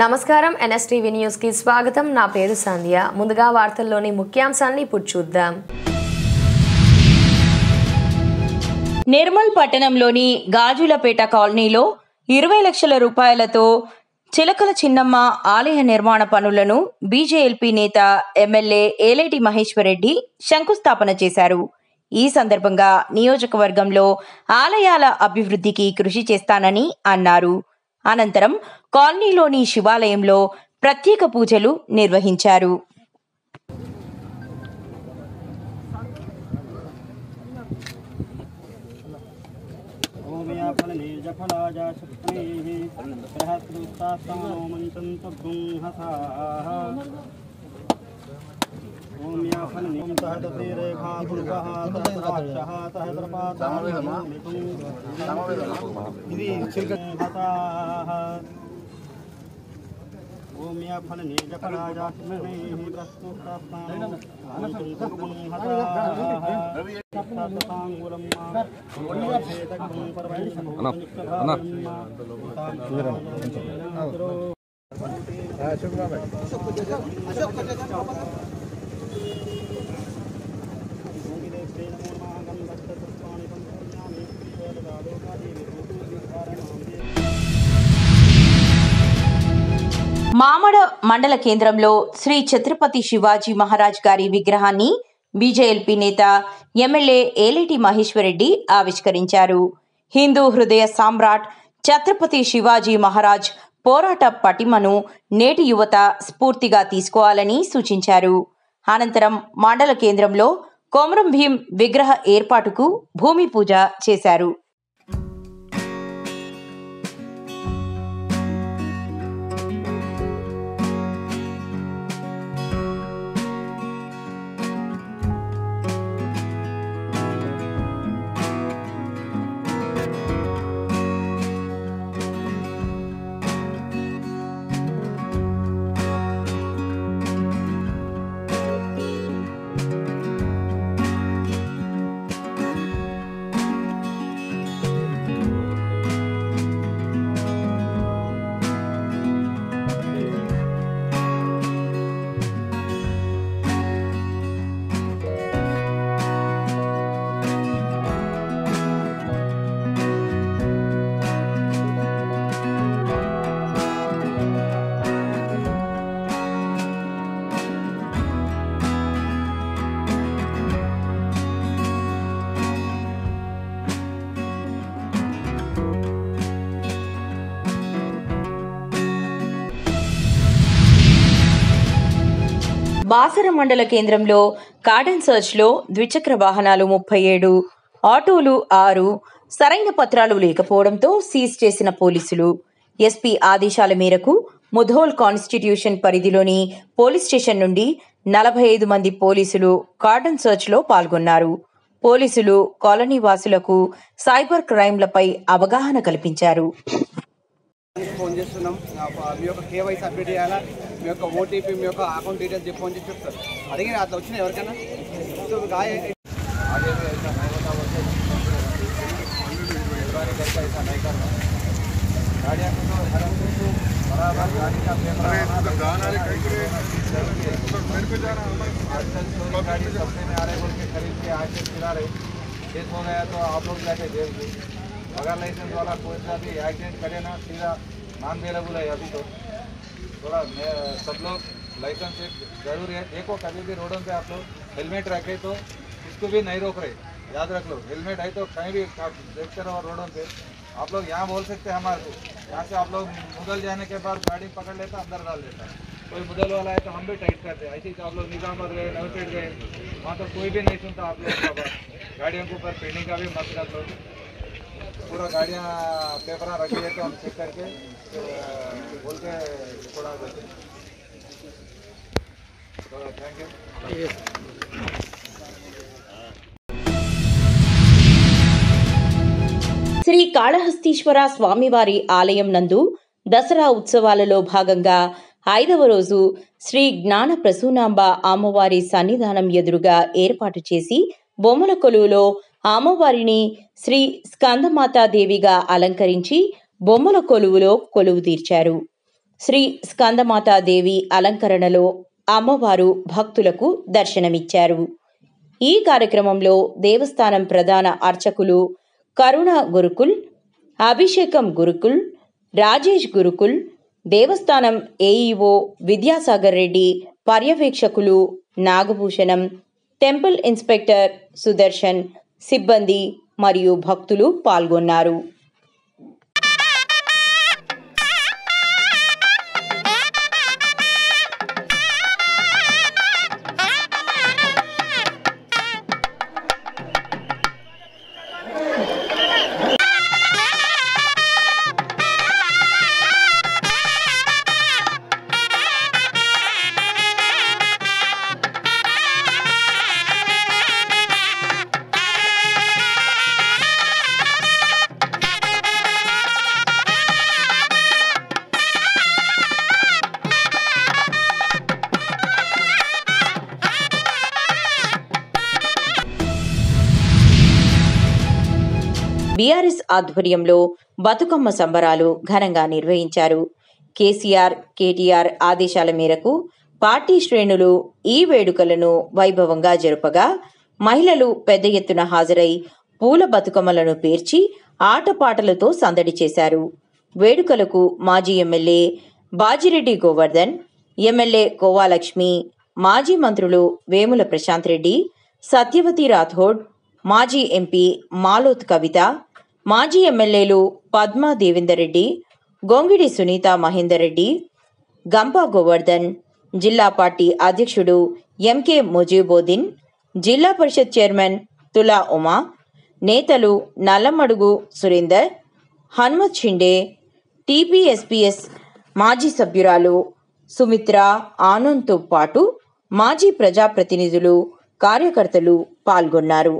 నమస్కారం NSTV news కి స్వాగతం. నా పేరు సంధ్య. ముందుగా వార్తల్లోని ముఖ్యాంశాలను ఇప్పుడు చూద్దాం. నిర్మల్ పట్టణంలోని గాజులపేట కాలనీలో 20 లక్షల రూపాయలతో చిలకల చిన్నమ్మ ఆలయ నిర్మాణ పనులను బీజేఎల్పీ నేత ఎమ్మెల్యే ఏలేటి మహేశ్వర్ రెడ్డి శంకుస్థాపన చేశారు. ఈ సందర్భంగా నియోజకవర్గంలో ఆలయాల అభివృద్ధికి కృషి చేస్తానని అన్నారు. అనంతరం కాలనీలోని శివాలయంలో ప్రత్యేక పూజలు నిర్వహించారు. మామడ మండల కేంద్రంలో శ్రీ ఛత్రపతి శివాజీ మహారాజ్ గారి విగ్రహాన్ని బీజేఎల్పీ నేత ఎమ్మెల్యే ఏలేటి మహేశ్వర్ రెడ్డి ఆవిష్కరించారు. హిందూ హృదయ సామ్రాట్ ఛత్రపతి శివాజీ మహారాజ్ పోరాట పటిమను నేటి యువత స్ఫూర్తిగా తీసుకోవాలని సూచించారు. అనంతరం మండల కేంద్రంలో కొమరం భీం విగ్రహ ఏర్పాటుకు భూమి పూజ చేశారు. బాసర మండల కేంద్రంలో కార్డన్ సర్చ్లో ద్విచక్ర వాహనాలు 37, ఆటోలు 6 సరైన పత్రాలు లేకపోవడంతో సీజ్ చేసిన పోలీసులు. ఎస్పీ ఆదేశాల మేరకు ముధోల్ కాన్స్టిట్యూషన్ పరిధిలోని పోలీస్ స్టేషన్ నుండి 45 మంది పోలీసులు కార్డన్ సర్చ్లో పాల్గొన్నారు. పోలీసులు కాలనీ వాసులకు సైబర్ క్రైమ్లపై అవగాహన కల్పించారు. ఫోన్ చేస్తున్నాం, మీ యొక్క కేవైసీ అప్డేట్ చేయాలా, మీ యొక్క ఓటీపీ, మీ యొక్క అకౌంట్ డీటెయిల్స్ చెప్పి ఫోన్ చేసి చెప్తారు. అడిగిన అట్లా వచ్చినా ఎవరికైనా बगैर लाइसेंस वाला कोई सा भी एक्सीडेंट करे ना सीधा नॉन अवेलेबल है अभी तो थोड़ा सब लोग लाइसेंस जरूरी है. देखो कभी भी रोडों पे आप लोग हेलमेट रखे तो इसको भी नहीं रोक रहे, याद रख लो. हेलमेट है तो कहीं भी देखते रहो रोडों पे. आप लोग यहाँ बोल सकते हैं हमारे को, यहाँ से आप लोग मुगल जाने के बाद गाड़ी पकड़ लेता अंदर डाल देता. कोई मुगल वाला है तो हम भी टाइट करते हैं. ऐसे तो आप लोग निजामाबाद गए, नवसेठ गए, वहाँ तो कोई भी नहीं सुनता आप लोग का बात. गाड़ियों के ऊपर पेंडिंग का भी मत कर लो. पूरा गाड़ियाँ पेपर रख दिए तो हम चेक करके बोल के थोड़ा देते हैं. Thank you. శ్రీ కాళహస్తీశ్వర స్వామివారి ఆలయం నందు దసరా ఉత్సవాలలో భాగంగా 5వ రోజు శ్రీ జ్ఞాన ప్రసూనాంబ అమ్మవారి సన్నిధానం ఎదురుగా ఏర్పాటు చేసి బొమ్మల కొలువులో అమ్మవారిని శ్రీ స్కందమాతాదేవిగా అలంకరించి బొమ్మల కొలువులో కొలువు తీర్చారు. శ్రీ స్కందమాతాదేవి అలంకరణలో అమ్మవారు భక్తులకు దర్శనమిచ్చారు. ఈ కార్యక్రమంలో దేవస్థానం ప్రధాన అర్చకులు కరుణ గురుకుల్, అభిషేకం గురుకుల్, రాజేష్ గురుకుల్, దేవస్థానం ఏఈఓ విద్యాసాగర్ రెడ్డి, పర్యవేక్షకులు నాగభూషణం, టెంపుల్ ఇన్స్పెక్టర్ సుదర్శన్, సిబ్బంది మరియు భక్తులు పాల్గొన్నారు. బీఆర్ఎస్ ఆధ్వర్యంలో బతుకమ్మ సంబరాలు ఘనంగా నిర్వహించారు. కేసీఆర్, కేటీఆర్ ఆదేశాల మేరకు పార్టీ శ్రేణులు ఈ వేడుకలను వైభవంగా జరుపగా మహిళలు పెద్ద ఎత్తున హాజరై పూల బతుకమ్మలను పేర్చి ఆటపాటలతో సందడి చేశారు. వేడుకలకు మాజీ ఎమ్మెల్యే బాజిరెడ్డి గోవర్ధన్, ఎమ్మెల్యే కోవాలక్ష్మి, మాజీ మంత్రులు వేముల ప్రశాంత్ రెడ్డి, సత్యవతి రాథోడ్, మాజీ ఎంపీ మాలోత్ కవిత, మాజీ ఎమ్మెల్యేలు పద్మా దేవేందర్ రెడ్డి, గొంగిడి సునీత మహేందర్ రెడ్డి, గంపా గోవర్ధన్, జిల్లా పార్టీ అధ్యక్షుడు ఎంకే ముజీబుద్దీన్, జిల్లా పరిషత్ చైర్మన్ తులా ఉమా, నేతలు నల్లమడుగు సురేందర్, హనుమత్ షిండే, టీపీఎస్పీఎస్ మాజీ సభ్యురాలు సుమిత్ర ఆనంద్తో పాటు మాజీ ప్రజాప్రతినిధులు, కార్యకర్తలు పాల్గొన్నారు.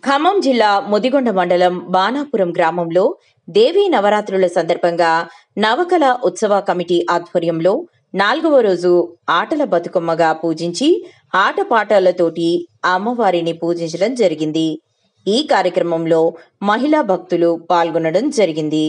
ఖమ్మం జిల్లా ముదిగొండ మండలం బాణాపురం గ్రామంలో దేవీ నవరాత్రుల సందర్భంగా నవకళ ఉత్సవ కమిటీ ఆధ్వర్యంలో 4వ రోజు ఆటల బతుకమ్మగా పూజించి ఆటపాటలతోటి అమ్మవారిని పూజించడం జరిగింది. ఈ కార్యక్రమంలో మహిళా భక్తులు పాల్గొనడం జరిగింది.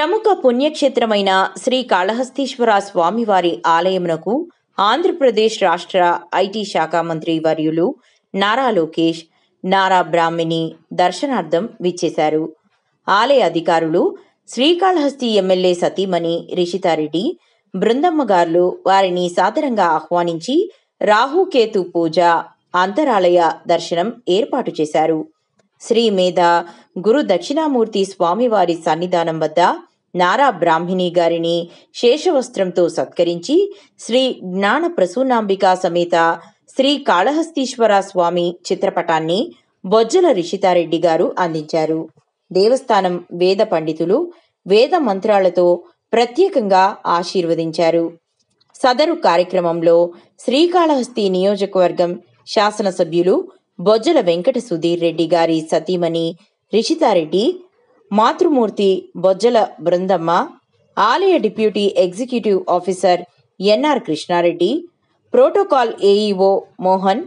ప్రముఖ పుణ్యక్షేత్రమైన శ్రీ కాళహస్తీశ్వర స్వామివారి ఆలయమునకు ఆంధ్రప్రదేశ్ రాష్ట్ర ఐటీ శాఖ మంత్రి వర్యులు నారా లోకేష్, నారా బ్రాహ్మిణి దర్శనార్థం విచ్చేశారు. ఆలయ అధికారులు, శ్రీకాళహస్తి ఎమ్మెల్యే సతీమణి రిషితారెడ్డి, బృందమ్మగారులు వారిని సాదరంగా ఆహ్వానించి రాహుకేతు పూజ, అంతరాలయ దర్శనం ఏర్పాటు చేశారు. శ్రీ మేధ గురు దక్షిణామూర్తి స్వామివారి సన్నిధానం వద్ద నారా బ్రాహ్మిణి గారిని శేషవస్త్రంతో సత్కరించి శ్రీ జ్ఞాన ప్రసూనాంబిక సమేత శ్రీ కాళహస్తీశ్వర స్వామి చిత్రపటాన్ని బొజ్జల రిషితారెడ్డి గారు అందించారు. దేవస్థానం వేద పండితులు వేద మంత్రాలతో ప్రత్యేకంగా ఆశీర్వదించారు. సదరు కార్యక్రమంలో శ్రీకాళహస్తి నియోజకవర్గం శాసనసభ్యులు బొజ్జల వెంకట సుధీర్ రెడ్డి గారి సతీమణి రిషితారెడ్డి, మాతృమూర్తి బొజ్జల బృందమ్మ, ఆలయ deputy executive officer NR Krishnareddy, protocol AEO Mohan,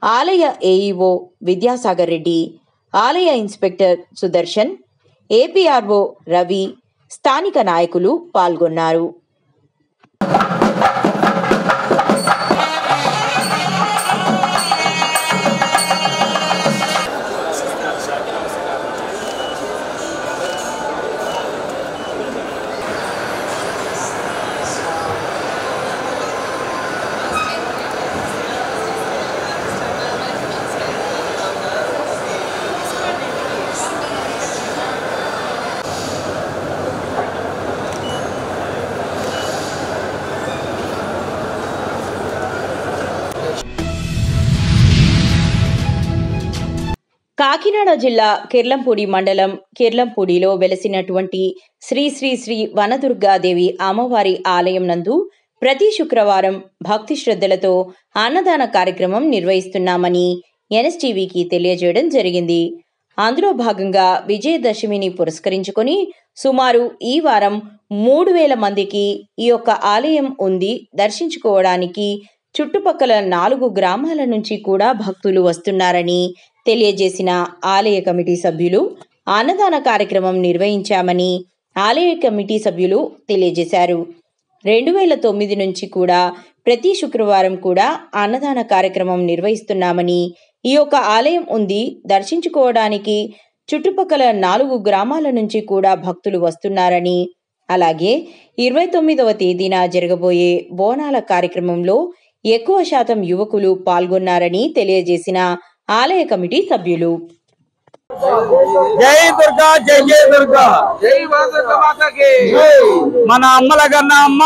ఆలయ ఏఈఓ విద్యాసాగర్ రెడ్డి, ఆలయ ఇన్స్పెక్టర్ సుదర్శన్, ఏపీఆర్ఓ రవి, స్థానిక నాయకులు పాల్గొన్నారు. కాకినాడ జిల్లా కిర్లంపూడి మండలం కిర్లంపూడిలో వెలసినటువంటి శ్రీ శ్రీ శ్రీ వనదుర్గాదేవి అమ్మవారి ఆలయం నందు ప్రతి శుక్రవారం భక్తి శ్రద్ధలతో అన్నదాన కార్యక్రమం నిర్వహిస్తున్నామని ఎన్ఎస్టీవీకి తెలియజేయడం జరిగింది. అందులో భాగంగా విజయదశమిని పురస్కరించుకొని సుమారు ఈ వారం 3000 మందికి ఈ యొక్క ఆలయం ఉంది దర్శించుకోవడానికి చుట్టుపక్కల 4 గ్రామాల నుంచి కూడా భక్తులు వస్తున్నారని తెలియజేసిన ఆలయ కమిటీ సభ్యులు అన్నదాన కార్యక్రమం నిర్వహించామని ఆలయ కమిటీ సభ్యులు తెలియజేశారు. 2009 నుంచి కూడా ప్రతి శుక్రవారం కూడా అన్నదాన కార్యక్రమం నిర్వహిస్తున్నామని, ఈ యొక్క ఆలయం ఉంది దర్శించుకోవడానికి చుట్టుపక్కల 4 గ్రామాల నుంచి కూడా భక్తులు వస్తున్నారని, అలాగే 29వ తేదీన జరగబోయే బోనాల కార్యక్రమంలో ఎక్కువ శాతం యువకులు పాల్గొన్నారని తెలియజేసిన ఆలయ కమిటీ సభ్యులు. జై దుర్గా, జై జై దుర్గా, జై దుర్గా మాతకి. మన అమ్మల కన్నా అమ్మ,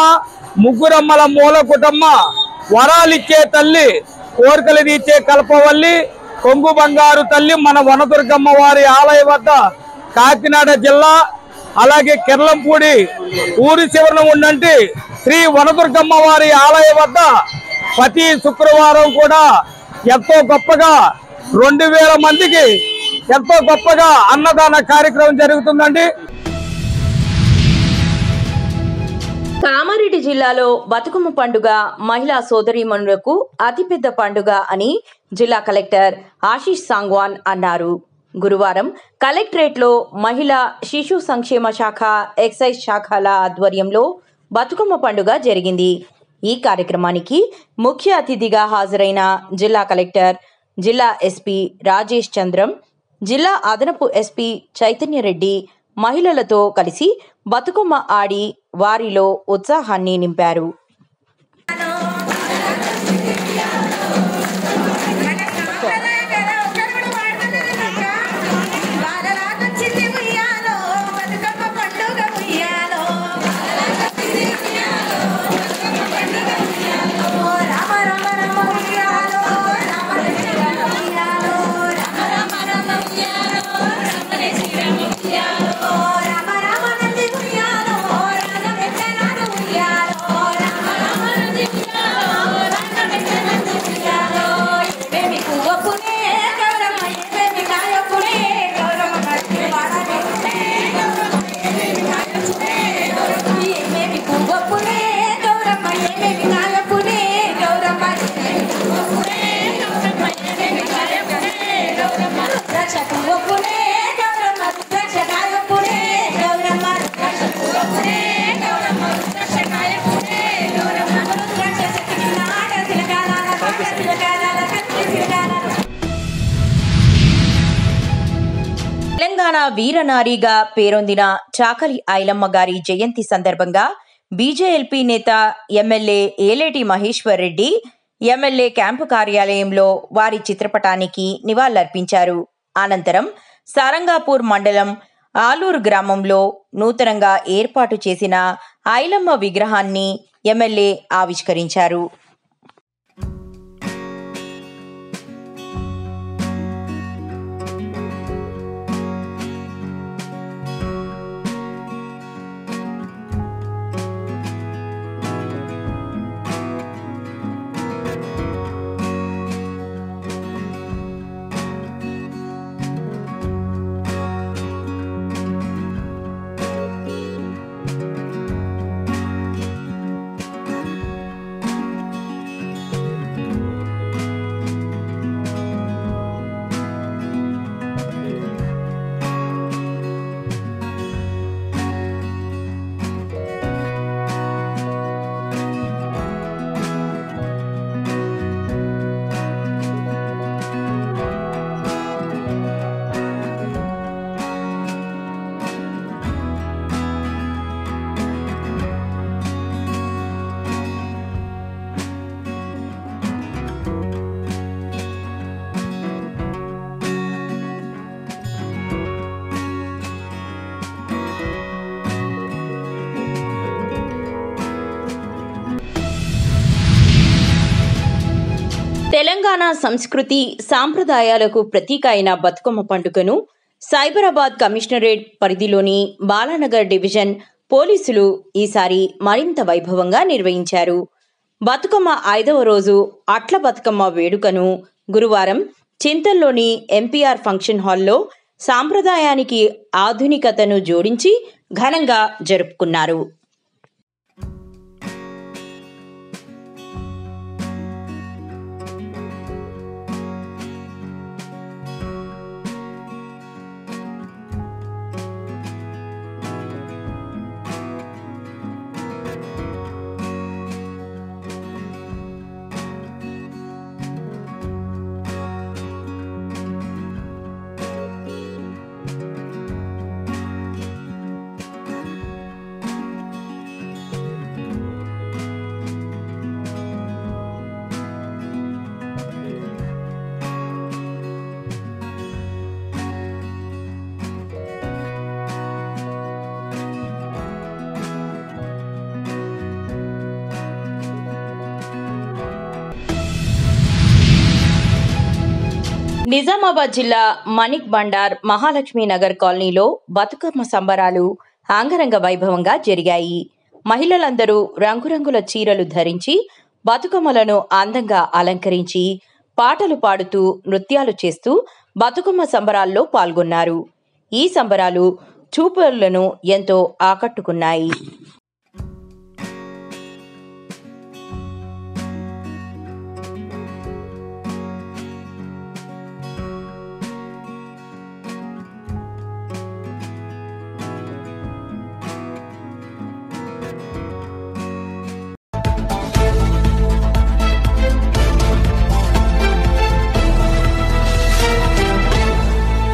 ముగ్గురమ్మల మూల కుటుంబ, వరాలిచ్చే తల్లి, కోరికలు తీర్చే కల్పవల్లి, కొంగు బంగారు తల్లి మన వనదుర్గమ్మ వారి ఆలయం వద్ద కాకినాడ జిల్లా అలాగే కిర్లంపూడి ఊరి చివరన ఉన్నంటి శ్రీ వనదుర్గమ్మ వారి ఆలయం వద్ద ప్రతి శుక్రవారం కూడా ఎంతో గొప్పగా 2000 మందికి ఎంతో గొప్పగా అన్నదాన కార్యక్రమం జరుగుతుందండి. కామారెడ్డి జిల్లాలో బతుకమ్మ పండుగ మహిళా సోదరీమణులకు అతిపెద్ద పండుగ అని జిల్లా కలెక్టర్ ఆశీష్ సాంగ్వాన్ అన్నారు. గురువారం కలెక్టరేట్లో మహిళా శిశు సంక్షేమ శాఖ, ఎక్సైజ్ శాఖల ఆధ్వర్యంలో బతుకమ్మ పండుగ జరిగింది. ఈ కార్యక్రమానికి ముఖ్య అతిథిగా హాజరైన జిల్లా కలెక్టర్, జిల్లా ఎస్పీ రాజేష్ చంద్రం, జిల్లా అదనపు ఎస్పీ చైతన్యరెడ్డి మహిళలతో కలిసి బతుకమ్మ ఆడి వారిలో ఉత్సాహాన్ని నింపారు. తెలంగాణ వీరనారిగా పేరొందిన చాకలి ఐలమ్మ గారి జయంతి సందర్భంగా బీజేఎల్పీ నేత MLA Eleti Maheshwar Reddy MLA camp కార్యాలయంలో వారి చిత్రపటానికి నివాళులర్పించారు. అనంతరం సారంగాపూర్ మండలం ఆలూరు గ్రామంలో నూతనంగా ఏర్పాటు చేసిన ఐలమ్మ విగ్రహాన్ని ఎమ్మెల్యే ఆవిష్కరించారు. తెలంగాణ సంస్కృతి సాంప్రదాయాలకు ప్రతీక అయిన బతుకమ్మ పండుగను సైబరాబాద్ కమిషనరేట్ పరిధిలోని బాలానగర్ డివిజన్ పోలీసులు ఈసారి మరింత వైభవంగా నిర్వహించారు. బతుకమ్మ 5వ రోజు అట్ల బతుకమ్మ వేడుకను గురువారం చింతల్లోని ఎంపీఆర్ ఫంక్షన్ హాల్లో సాంప్రదాయానికి ఆధునికతను జోడించి ఘనంగా జరుపుకున్నారు. నిజామాబాద్ జిల్లా మణిక్ బండార్ మహాలక్ష్మి నగర్ కాలనీలో బతుకమ్మ సంబరాలు అంగరంగ వైభవంగా జరిగాయి. మహిళలందరూ రంగురంగుల చీరలు ధరించి బతుకమ్మలను అందంగా అలంకరించి పాటలు పాడుతూ నృత్యాలు చేస్తూ బతుకమ్మ సంబరాల్లో పాల్గొన్నారు. ఈ సంబరాలు చూపరులను ఎంతో ఆకట్టుకున్నాయి.